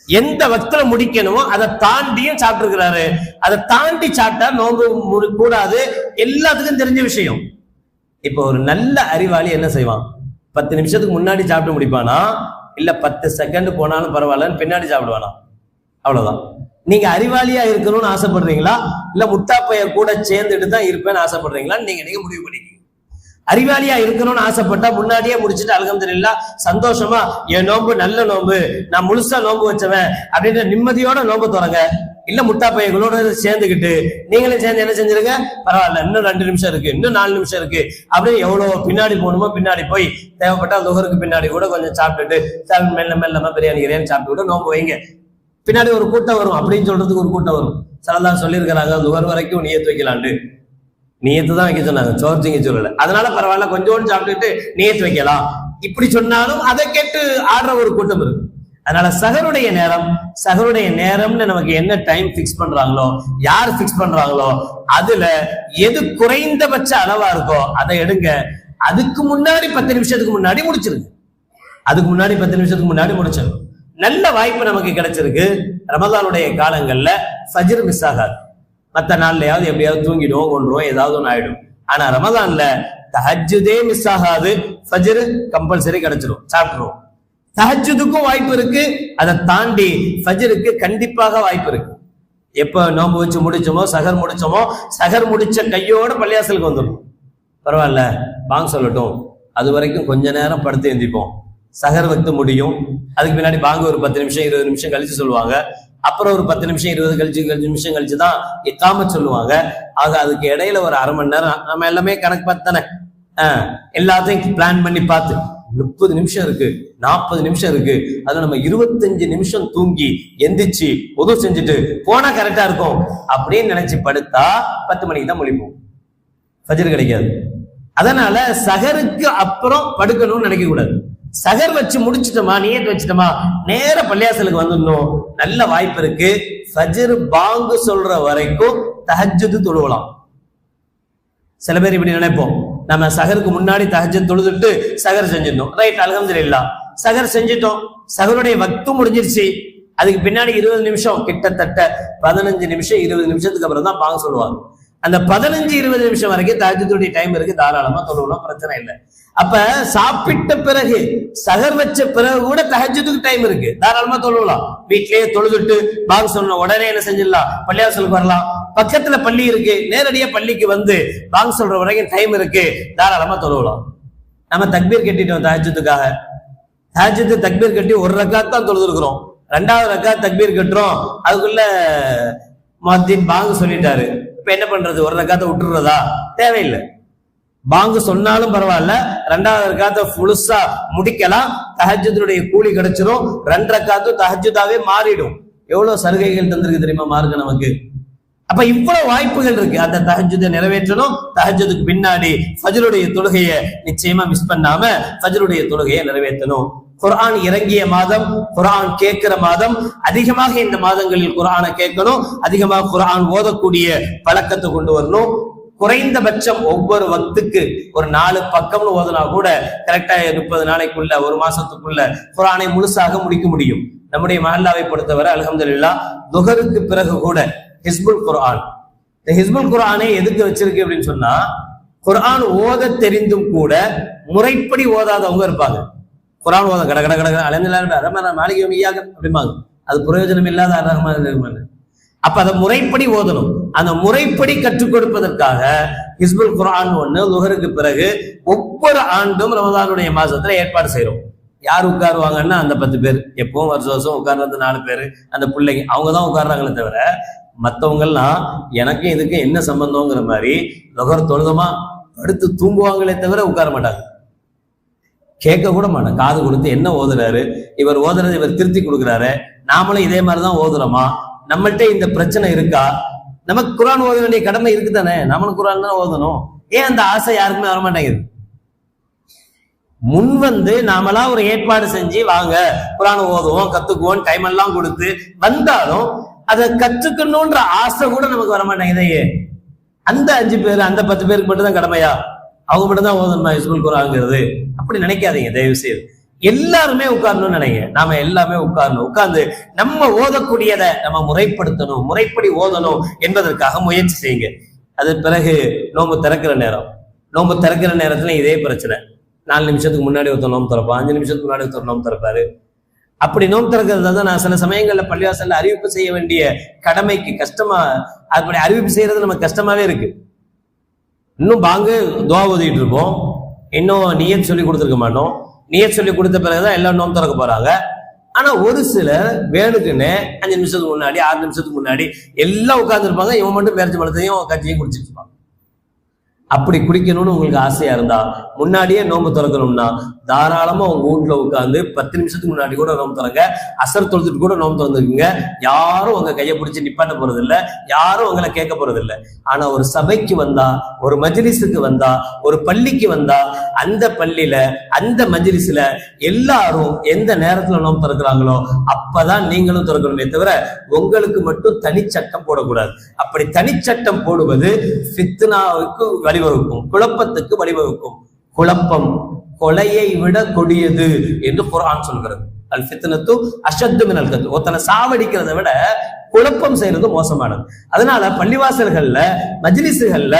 எந்த வக்தில முடிக்கணுமோ அதை தாண்டியும் சாப்பிட்டு இருக்கிறாரு. அதை தாண்டி சாப்பிட்டா நோன்பு கூடாது, எல்லாத்துக்கும் தெரிஞ்ச விஷயம். இப்போ ஒரு நல்ல அறிவாளி என்ன செய்வான்? 10 நிமிஷத்துக்கு முன்னாடி சாப்பிட்டு முடிப்பானா, இல்ல 10 செகண்ட் போனாலும் பரவாயில்லன்னு பின்னாடி சாப்பிடுவானா? அவ்வளவுதான். நீங்க அறிவாளியா இருக்கணும்னு ஆசைப்படுறீங்களா, இல்ல முட்டாப்பைய கூட சேர்ந்துட்டு தான் இருப்பேன்னு ஆசைப்படுறீங்களான்னு நீங்க முடிவு பண்ணிக்கீங்க. அறிவாளியா இருக்கணும்னு ஆசைப்பட்டா முன்னாடியே முடிச்சுட்டு அல்ஹம்துலில்லாஹ் சந்தோஷமா, என் நோன்பு நல்ல நோன்பு, நான் முழுசா நோன்பு வச்சவன் அப்படின்ற நிம்மதியோட நோன்பு தொடங்க. இல்ல முட்டாப்பையங்களோட சேர்ந்துக்கிட்டு நீங்களும் சேர்ந்து என்ன செஞ்சிருங்க, பரவாயில்ல இன்னும் 2 நிமிஷம் இருக்கு, இன்னும் 4 நிமிஷம் இருக்கு அப்படியே எவ்வளவு பின்னாடி போகணுமோ பின்னாடி போய் தேவைப்பட்டா லுஹருக்கு பின்னாடி கூட கொஞ்சம் சாப்பிட்டுட்டு மெல்ல மெல்லமா பிரியாணி சாப்பிட்டு நோன்பு வைங்க. பின்னாடி ஒரு கூட்டம் வரும், அப்படின்னு சொல்றதுக்கு ஒரு கூட்டம் வரும். சிலதான் சொல்லியிருக்கிறாங்க லுஹர் வரைக்கும் நியத்து வைக்கலாண்டு. நியத்து தான் வைக்க சொன்னாங்க, சோர்ச்சிங்க சொல்லல. அதனால பரவாயில்ல கொஞ்சோண்டு சாப்பிட்டுட்டு நியத்து வைக்கலாம் இப்படி சொன்னாலும் அதை கேட்டு ஆடுற ஒரு கூட்டம் இருக்கு. அதனால சஹருடைய நேரம்னு நமக்கு என்ன டைம் பிக்ஸ் பண்றாங்களோ, யார் பிக்ஸ் பண்றாங்களோ அதுல எது குறைந்தபட்ச அளவா இருக்கோ அதை எடுங்க. அதுக்கு முன்னாடி 10 நிமிஷத்துக்கு முன்னாடி முடிச்சிருங்க. அதுக்கு முன்னாடி 10 நிமிஷத்துக்கு முன்னாடி முடிச்சிருங்க. நல்ல வாய்ப்பு நமக்கு கிடைச்சிருக்கு. ரமதானுடைய காலங்கள்ல ஃபஜ்ர் மிஸ் ஆகாது. மற்ற நாள்லயாவது எப்படியாவது தூங்கிடுவோம், கொண்டுருவோம், ஏதாவது ஒன்று ஆயிடும். ஆனா ரமதான்ல தஹஜ்ஜுதே மிஸ் ஆகாது, ஃபஜ்ர் கம்பல்சரி கிடைச்சிடும், சாப்பிட்டுருவோம். தஹஜ்ஜுதுக்கும் வாய்ப்பு இருக்கு, அதை தாண்டி ஃபஜ்ருக்கு கண்டிப்பாக வாய்ப்பு இருக்கு. எப்ப நோன்பு வச்சு முடிச்சோமோ, சஹர் முடிச்ச கையோட பள்ளியாசலுக்கு வந்துடும். பரவாயில்ல பாங்கு சொல்லட்டும், அது வரைக்கும் கொஞ்ச நேரம் படுத்து எந்திப்போம். சஹர் வக்து முடியும், அதுக்கு பின்னாடி பாங்கு ஒரு 10 நிமிஷம் 20 நிமிஷம் கழிச்சு சொல்லுவாங்க. அப்புறம் ஒரு 10 நிமிஷம் 20 நிமிஷம் கழிச்சு தான் இக்காமத் சொல்லுவாங்க. ஆக அதுக்கு இடையில ஒரு அரை மணி நேரம் நம்ம எல்லாமே கணக்கு பார்த்தானே, எல்லாத்தையும் பிளான் பண்ணி பார்த்து 30 நிமிஷம் இருக்கு, 40 நிமிஷம் இருக்கு, அதுல நம்ம 25 நிமிஷம் தூங்கி எந்திரிச்சு உதவு செஞ்சுட்டு போனா கரெக்டா இருக்கும் அப்படின்னு நினைச்சு படுத்தா 10 மணிக்கு தான் முழிப்போம், ஃபஜ்ர் கிடைக்காது. அதனால சஹருக்கு அப்புறம் படுக்கணும்னு நினைக்க கூடாது. சஹர் வச்சு முடிச்சிட்டோமா, நியத் வச்சுட்டோமா, நேர பள்ளியாசலுக்கு வந்துடணும். நல்ல வாய்ப்பு இருக்கு. ஃபஜ்ர் பாங்கு சொல்ற வரைக்கும் தஹஜ்ஜுது தொழுவலாம். சில பேர் இப்படி நினைப்போம், நம்ம சஹருக்கு முன்னாடி தஹஜ்ஜுத் தொழுதுட்டு சஹர் செஞ்சிடணும், ரைட், அல்ஹம்துலில்லாஹ் சஹர் செஞ்சிட்டோம், சஹருடைய வக்து முடிஞ்சிருச்சு. அதுக்கு பின்னாடி 20 நிமிஷம், கிட்டத்தட்ட 15 நிமிஷம் 20 நிமிஷத்துக்கு அப்புறம் தான் பாங்கு சொல்லுவாங்க. அந்த 15-20 நிமிஷம் வரைக்கும் தஹஜ்ஜுடைய டைம் இருக்கு, தாராளமா தொழுவலாம், பிரச்சனை இல்லை. அப்ப சாப்பிட்ட பிறகு சஹர் வச்ச பிறகு கூட தஹஜ்ஜுதுக்கு டைம் இருக்கு, தாராளமா தொழுவலாம். வீட்லயே தொழுதுட்டு பாங்கு சொன்ன உடனே என்ன செஞ்சிடலாம், பள்ளியாசலுக்கு வரலாம். பக்கத்துல பள்ளி இருக்கு, நேரடியா பள்ளிக்கு வந்து பாங்கு சொல்ற வரைக்கும் டைம் இருக்கு, தாராளமா தொழுவலாம். நம்ம தக்பீர் கட்டிட்டோம் தஹஜ்ஜுதுக்காக, தஹஜ்ஜுது தக்பீர் கட்டி ஒரு ரக்காத் தான் தொழுதுருக்கிறோம், 2வது ரக்காத் தக்பீர் கட்டுறோம், அதுக்குள்ள முஅத்தின் பாங்கு சொல்லிட்டாரு. இப்ப என்ன பண்றது, ஒரு ரக்காத்தை விட்டுறதா? தேவையில்லை. பாங்கு சொன்னாலும் பரவாயில்ல, 2வது ரக்காத்தை முழுசா முடிக்கலாம், தஹஜ்ஜுடைய கூலி கிடைச்சிரும், 2 ரக்காத்தும் தஹஜ்ஜுதாவே மாறிடும். எவ்வளவு சலுகைகள் தந்திருக்கு தெரியுமா மார்க்க நமக்கு. அப்ப இவ்வளவு வாய்ப்புகள் இருக்கு. அந்த தஹஜ்ஜுதை நிறைவேற்றணும். தஹஜ்ஜுதுக்கு பின்னாடி ஃபஜ்ருடைய தொழுகையை நிச்சயமா மிஸ் பண்ணாம ஃபஜ்ருடைய தொழுகையை நிறைவேற்றணும். குர்ஆன் இறங்கிய மாதம், குர்ஆன் கேட்கிற மாதம், அதிகமாக இந்த மாதங்களில் குர்ஆனை கேட்கணும், அதிகமாக குர்ஆன் ஓதக்கூடிய பழக்கத்தை கொண்டு வரணும். குறைந்தபட்சம் ஒவ்வொரு வக்துக்கு ஒரு 4 பக்கம்னு ஓதுனா கூட கரெக்டா 30 நாளைக்குள்ள, ஒரு மாசத்துக்குள்ள குர்ஆனை முழுசாக முடிக்க முடியும். நம்முடைய மஹல்லாவை பொறுத்தவரை அல்ஹம்துலில்லாஹ் துஹருக்கு பிறகு கூட ஹிஸ்புல் குர்ஆன், இந்த ஹிஸ்புல் குர்ஆனை எதுக்கு வச்சிருக்கு அப்படின்னு சொன்னா, குர்ஆன் ஓத தெரிந்தும் கூட முறைப்படி ஓதாதவங்க இருப்பாங்க. குர்ஆன் ஓத கட கட கட அலந்தில்லாம மாளிகை அப்படிம்பாங்க. அது பிரயோஜனம் இல்லாத ரஹ்மான். அப்ப அதை முறைப்படி ஓதணும். அந்த முறைப்படி கற்றுக் கொடுப்பதற்காக ஹிஸ்புல் குர்ஆன் ஒண்ணு லுஹருக்கு பிறகு ஒவ்வொரு ஆண்டும் ரமதானுடைய மாசத்துல ஏற்பாடு செய்யறோம். யார் உட்காருவாங்கன்னா அந்த 10 பேர், எப்பவும் வருஷம் உட்கார்றது 4 பேர், அந்த பிள்ளைங்க அவங்கதான் உட்கார்றாங்களே தவிர மற்றவங்க எல்லாம் எனக்கு இதுக்கு என்ன சம்பந்தம்ங்கிற மாதிரி லுஹர் தொழுதமா அடுத்து தூங்குவாங்களே தவிர உட்கார மாட்டாங்க. கேட்க கூட மாட்டாங்க. காது கொடுத்து என்ன ஓதுறாரு இவர், ஓதுறது இவர் திருத்தி கொடுக்குறாரு, நாமளும் இதே மாதிரிதான் ஓதுறோமா, நம்மள்கிட்ட இந்த பிரச்சனை இருக்கா, நமக்கு குர்ஆன் ஓத வேண்டிய கடமை இருக்குதானே, நம்மளும் குர்ஆன் தான் ஓதணும். ஏன் அந்த ஆசை யாருக்குமே வரமாட்டேங்குது? முன் வந்து நாமளா ஒரு ஏற்பாடு செஞ்சு வாங்க குர்ஆன் ஓதுவோம் கத்துக்குவோம் டைம் எல்லாம் கொடுத்து வந்தாலும் அதை கற்றுக்கணும்ன்ற ஆசை கூட நமக்கு வரமாட்டேங்குதே. அந்த 5 பேர் அந்த 10 பேருக்கு மட்டும் தான் கடமையா, அவங்க மட்டும் தான் ஓதணுமா ஹிஸ்புல் குர்ஆன்ங்கிறது? அப்படி நினைக்காதீங்க தயவு செய்து. எல்லாருமே உட்காரணும்னு நினைங்க. நாம எல்லாமே உட்காரணும். உட்கார்ந்து நம்ம ஓதக்கூடியதை நம்ம முறைப்படுத்தணும், முறைப்படி ஓதணும் என்பதற்காக முயற்சி செய்யுங்க. அது பிறகு நோன்பு திறக்கிற நேரம், நோன்பு திறக்கிற நேரத்துல இதே பிரச்சனை. 4 நிமிஷத்துக்கு முன்னாடி ஒருத்தர் நோன்பு திறப்பா, 5 நிமிஷத்துக்கு முன்னாடி ஒருத்தர் நோன்பு திறப்பாரு. அப்படி நோன்பு திறக்கிறது தான் நான் சில சமயங்கள்ல பள்ளிவாசல்ல அறிவிப்பு செய்ய வேண்டிய கடமைக்கு கஷ்டமா, அப்படி அறிவிப்பு செய்யறது நமக்கு கஷ்டமாவே இருக்கு. இன்னும் பாங்கு துவா ஓதிட்டு இருப்போம், இன்னும் நியத் சொல்லி கொடுத்துருக்க மாட்டோம். நியத் சொல்லி கொடுத்த பிறகுதான் எல்லாம் நோன்பு திறக்க போறாங்க. ஆனா ஒரு சிலர் வேணுக்குன்னு 5 நிமிஷத்துக்கு முன்னாடி 6 நிமிஷத்துக்கு முன்னாடி எல்லாம் உட்கார்ந்து இருப்பாங்க. இவன் மட்டும் பேரிச்ச பழத்தையும் கட்சியும் குடிச்சிட்டு இருப்பாங்க. அப்படி குடிக்கணும்னு உங்களுக்கு ஆசையா இருந்தா முன்னாடியே நோன்பு திறக்கணும்னா தாராளமா உங்க வீட்டுல உட்காந்து 10 நிமிஷத்துக்கு முன்னாடி கூட நோன்பு திறங்க. அசர் தொழுதுட்டு கூட நோன்பு திறந்துருக்குங்க. யாரும் உங்க கையை பிடிச்சி நிப்பாட்ட போறது இல்லை, யாரும் உங்களை கேட்க போறது இல்லை. ஆனா ஒரு சபைக்கு வந்தா, ஒரு மஜ்லிஸுக்கு வந்தா, ஒரு பள்ளிக்கு வந்தா, அந்த பள்ளியில அந்த மஜ்லிஸ்ல எல்லாரும் எந்த நேரத்துல நோன்பு திறக்கிறாங்களோ அப்பதான் நீங்களும் திறக்கணுமே தவிர உங்களுக்கு மட்டும் தனிச்சட்டம் போடக்கூடாது. அப்படி தனிச்சட்டம் போடுவது ஃபித்னாவுக்கு வழிவகுக்கும், குழப்பத்துக்கு வழிவகுக்கும். குழப்பம் கொலையை விட கொடியது என்று குர்ஆன் சொல்கிறது. அல் ஃபித்னத்து அஷத்து மினல் கத்ல். ஒருத்தனை சாவடிக்கிறதை விட குழப்பம் செய்யறது மோசமானது. அதனால பள்ளிவாசல்கள்ல மஜ்லிஸ்கள்ல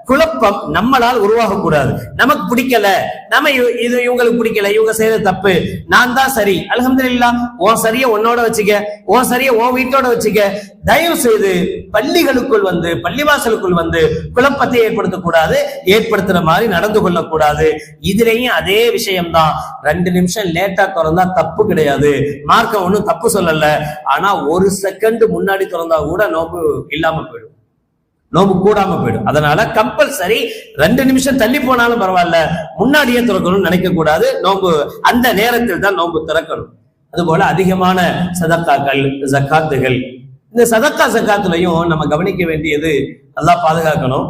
குழப்பம் நம்மளால் உருவாகக்கூடாது. நமக்கு பிடிக்கல, நம்ம இது இவங்களுக்கு பிடிக்கல, இவங்க செய்யறது தப்பு, நான் தான் சரி, அல்ஹம்துலில்லாஹ், உன் சரியை உன்னோட வச்சுக்க, உன் சரியை உன் வீட்டோட வச்சுக்க. தயவு செய்து பள்ளிகளுக்குள் வந்து பள்ளிவாசலுக்குள் வந்து குழப்பத்தை ஏற்படுத்தக்கூடாது, ஏற்படுத்துற மாதிரி நடந்து கொள்ளக்கூடாது. இதுலயும் அதே விஷயம்தான். 2 நிமிஷம் லேட்டா திறந்தா தப்பு கிடையாது, மார்க்கம் ஒண்ணும் தப்பு சொல்லல. ஆனா 1 செகண்ட் முன்னாடி திறந்தா கூட நோம்பு இல்லாம போயிடும், நோம்பு கூடாம போயிடும். அதனால கம்பல்சரி 2 நிமிஷம் தள்ளி போனாலும் பரவாயில்ல, முன்னாடியே திறக்கணும்னு நினைக்க கூடாது. நோம்பு அந்த நேரத்தில் தான் நோம்பு திறக்கணும். அதுபோல அதிகமான சதக்காக்கள், ஜக்காத்துகள், இந்த சதக்கா ஜக்காத்துலையும் நம்ம கவனிக்க வேண்டியது, அல்லாஹ் பாதுகாக்கணும்.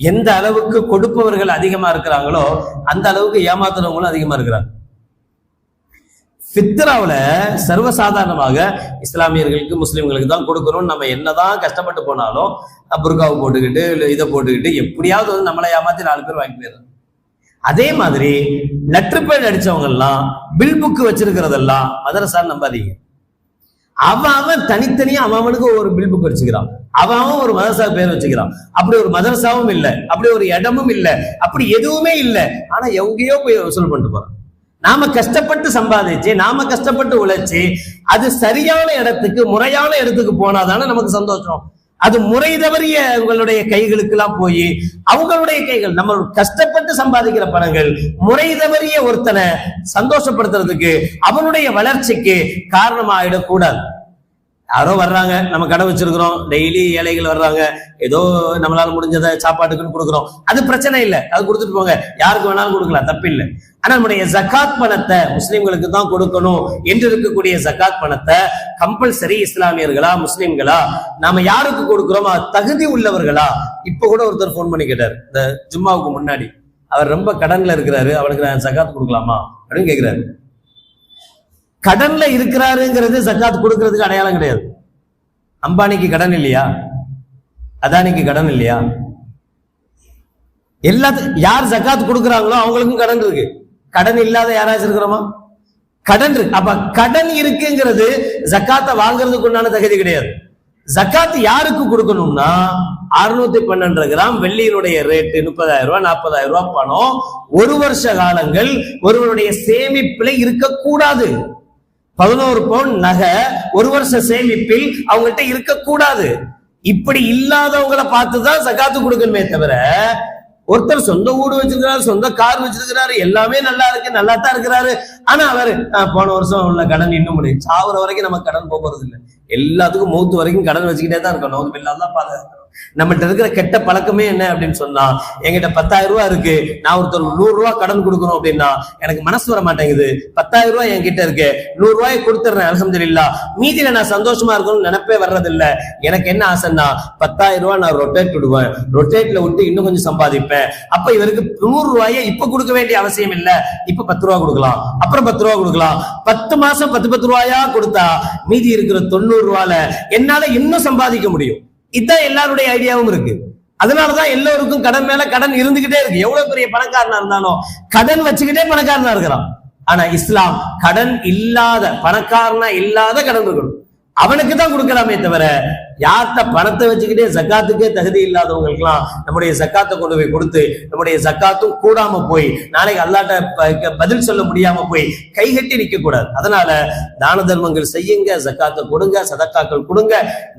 எந்த அளவுக்கு கொடுப்பவர்கள் அதிகமா இருக்கிறாங்களோ அந்த அளவுக்கு ஏமாத்துறவங்களும் அதிகமா இருக்கிறாங்க. ஃபித்ராவுல சர்வசாதாரணமாக இஸ்லாமியர்களுக்கு முஸ்லிம்களுக்கு தான் கொடுக்கணும். நம்ம என்னதான் கஷ்டப்பட்டு போனாலும் புர்காவை போட்டுக்கிட்டு இதை போட்டுக்கிட்டு எப்படியாவது வந்து நம்மளை ஏமாத்தி 4 பேர் வாங்கி போயிடும். அதே மாதிரி லெட்டர் பேட் அடிச்சவங்க எல்லாம், பில் புக் வச்சிருக்கிறதெல்லாம் மதரசான்னு நம்பாதீங்க. அவன் தனித்தனியா அவனுக்கு ஒரு பில் புக் வச்சுக்கிறான், அவன் ஒரு மதரசா பேர் வச்சுக்கிறான். அப்படி ஒரு மதரசாவும் இல்லை, அப்படி ஒரு இடமும் இல்லை, அப்படி எதுவுமே இல்லை. ஆனா எங்கேயோ போய் வசூல் பண்ணிட்டு போறான். நாம கஷ்டப்பட்டு சம்பாதிச்சு, நாம கஷ்டப்பட்டு உழைச்சு அது சரியான இடத்துக்கு, முறையான இடத்துக்கு போனாதானே நமக்கு சந்தோஷம். அது முறை தவறிய உங்களுடைய கைகளுக்கு எல்லாம் போய் அவங்களுடைய கைகள், நம்ம கஷ்டப்பட்டு சம்பாதிக்கிற பணங்கள் முறை தவறிய ஒருத்தனை சந்தோஷப்படுத்துறதுக்கு, அவனுடைய வளர்ச்சிக்கு காரணமாயிடக்கூடாது. யாரோ வர்றாங்க, நம்ம கடை வச்சிருக்கிறோம், டெய்லி ஏழைகள் வர்றாங்க, ஏதோ நம்மளால முடிஞ்சதை சாப்பாட்டுக்குன்னு கொடுக்குறோம், அது பிரச்சனை இல்லை, அது கொடுத்துட்டு போங்க, யாருக்கு வேணாலும் கொடுக்கலாம், தப்பில்லை. ஆனா நம்முடைய ஜக்காத் பணத்தை முஸ்லிம்களுக்கு தான் கொடுக்கணும் என்று இருக்கக்கூடிய ஜக்காத் பணத்தை கம்பல்சரி இஸ்லாமியர்களா முஸ்லிம்களா நாம யாருக்கு கொடுக்கிறோமோ தகுதி உள்ளவர்களா. இப்ப கூட ஒருத்தர் போன் பண்ணி கேட்டார், இந்த ஜும்மாவுக்கு முன்னாடி, அவர் ரொம்ப கடன்ல இருக்கிறாரு, அவனுக்கு நான் ஜக்காத் கொடுக்கலாமா அப்படின்னு கேட்கிறாரு. கடன்ல இருக்கிறாருங்கிறது ஜக்காத் கொடுக்கறதுக்கு அடையாளம் கிடையாது. அம்பானிக்கு கடன் இல்லையா, அதானிக்கு கடன் இல்லையா, எல்லாத்துக்கும் யார் ஜக்காத் கொடுக்குறாங்களோ அவங்களுக்கும் கடன் இருக்கு. கடன் இல்லாத யாராச்சும் இருக்கிறோமா? கடன் இருக்கு. அப்ப கடன் இருக்குங்கிறது ஜக்காத்தை வாங்குறதுக்கு உண்டான தகுதி கிடையாது. ஜக்காத் யாருக்கு கொடுக்கணும்னா 612 கிராம் வெள்ளியினுடைய ரேட்டு 30,000 ரூபாய் 40,000 ரூபாய் பணம் ஒரு வருஷ காலங்கள் ஒருவருடைய சேமிப்பில் இருக்கக்கூடாது. 11 பவுன் நகை ஒரு வருஷ சேமிப்பில் அவங்ககிட்ட இருக்கக்கூடாது. இப்படி இல்லாதவங்களை பார்த்துதான் ஜக்காத்து கொடுக்கணுமே தவிர, ஒருத்தர் சொந்த வீடு வச்சிருக்கிறாரு, சொந்த கார் வச்சிருக்கிறாரு, எல்லாமே நல்லா இருக்கு, நல்லா தான் இருக்கிறாரு, ஆனா அவரு போன வருஷம் உள்ள கடன் இன்னும் முடியும், சாவுற வரைக்கும் நம்ம கடன் போறது இல்லை. எல்லாத்துக்கும் மூத்து வரைக்கும் கடன் வச்சுக்கிட்டே தான் இருக்கணும். அவங்க இல்லாதான் பாதுகாக்கணும். நம்மகிட்ட இருக்கிற கெட்ட பழக்கமே என்ன அப்படின்னு சொன்னா, என்கிட்ட 10,000 ரூபாய் இருக்கு, நான் ஒருத்தர் 100 ரூபாய் கடன் கொடுக்கணும் அப்படின்னா எனக்கு மனசு வர மாட்டேங்குது. 10,000 ரூபாய் என்கிட்ட இருக்கு, 100 ரூபாய் கொடுத்துறேன், அல்ஹம்துலில்லாஹ், மீதியில நான் சந்தோஷமா இருக்கணும்னு நினைப்பே வர்றதில்ல. எனக்கு என்ன ஆசைன்னா 10,000 ரூபாய் நான் ரொட்டேட் விடுவேன், ரொட்டேட்ல விட்டு இன்னும் கொஞ்சம் சம்பாதிப்பேன். அப்ப இவருக்கு 100 ரூபாயை இப்ப கொடுக்க வேண்டிய அவசியம் இல்ல, இப்ப 10 ரூபாய் கொடுக்கலாம், அப்புறம் 10 ரூபாய் கொடுக்கலாம். 10 மாசம் 10 ரூபாயா கொடுத்தா மீதி இருக்கிற 90 ரூபாயில என்னால இன்னும் சம்பாதிக்க முடியும். இதுதான் எல்லாருடைய ஐடியாவும் இருக்கு. அதனாலதான் எல்லோருக்கும் கடன் மேல கடன் இருந்துகிட்டே இருக்கு. எவ்வளவு பெரிய பணக்காரனா இருந்தாலும் கடன் வச்சுக்கிட்டே பணக்காரனா இருக்கிறான். ஆனா இஸ்லாம் கடன் இல்லாத, பணக்காரனா இல்லாத கடன் இருக்கணும், அவனுக்கு தான் கொடுக்கலாமே தவிர, யார்கிட்ட பணத்தை வச்சுக்கிட்டே ஜக்காத்துக்கே தகுதி இல்லாதவங்களுக்கு எல்லாம் நம்முடைய ஜக்காத்தை கொண்டு போய் கொடுத்து நம்முடைய ஜக்காத்தும் கூடாம போய் நாளைக்கு அல்லாஹ்ட்ட பதில் சொல்ல முடியாம போய் கைகட்டி நிற்க கூடாது. அதனால தான தர்மங்கள் செய்யுங்க, ஜக்காத்தை கொடுங்க, சதக்காக்கள் கொடுங்க.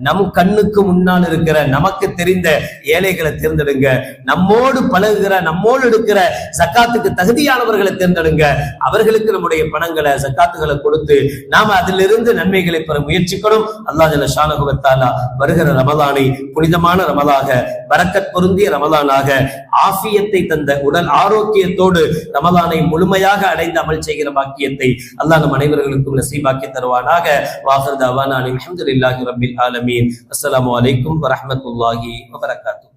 நம் கண்ணுக்கு முன்னால் இருக்கிற நமக்கு தெரிந்த ஏழைகளை தேர்ந்தெடுங்க, நம்மோடு பழகுகிற, நம்மோடு எடுக்கிற ஜக்காத்துக்கு தகுதியானவர்களை தேர்ந்தெடுங்க. அவர்களுக்கு நம்முடைய பணங்களை, ஜக்காத்துகளை கொடுத்து நாம அதிலிருந்து நன்மைகளை பெற முயற்சிக்கணும். அல்லாஹ் ஜல்ல ஷானஹு வ தஆலா வருகிற ரமலானை புனிதமான ரமலாக, பரக்கத் பொருந்திய ரமலானாக, ஆஃபியத்தை தந்த உடல் ஆரோக்கியத்தோடு ரமலானை முழுமையாக அடைந்து அமல் செய்கிற பாக்கியத்தை அல்லாஹ் நம் அனைவர்களுக்கும் நசீபாக்கி தருவானாக. வாஹிர் தஅவானா அல்ஹம்துலில்லாஹி ரப்பில் ஆலமீன். அஸ்ஸலாமு அலைக்கும் வரஹ்மத்துல்லாஹி வபரகாத்துஹு.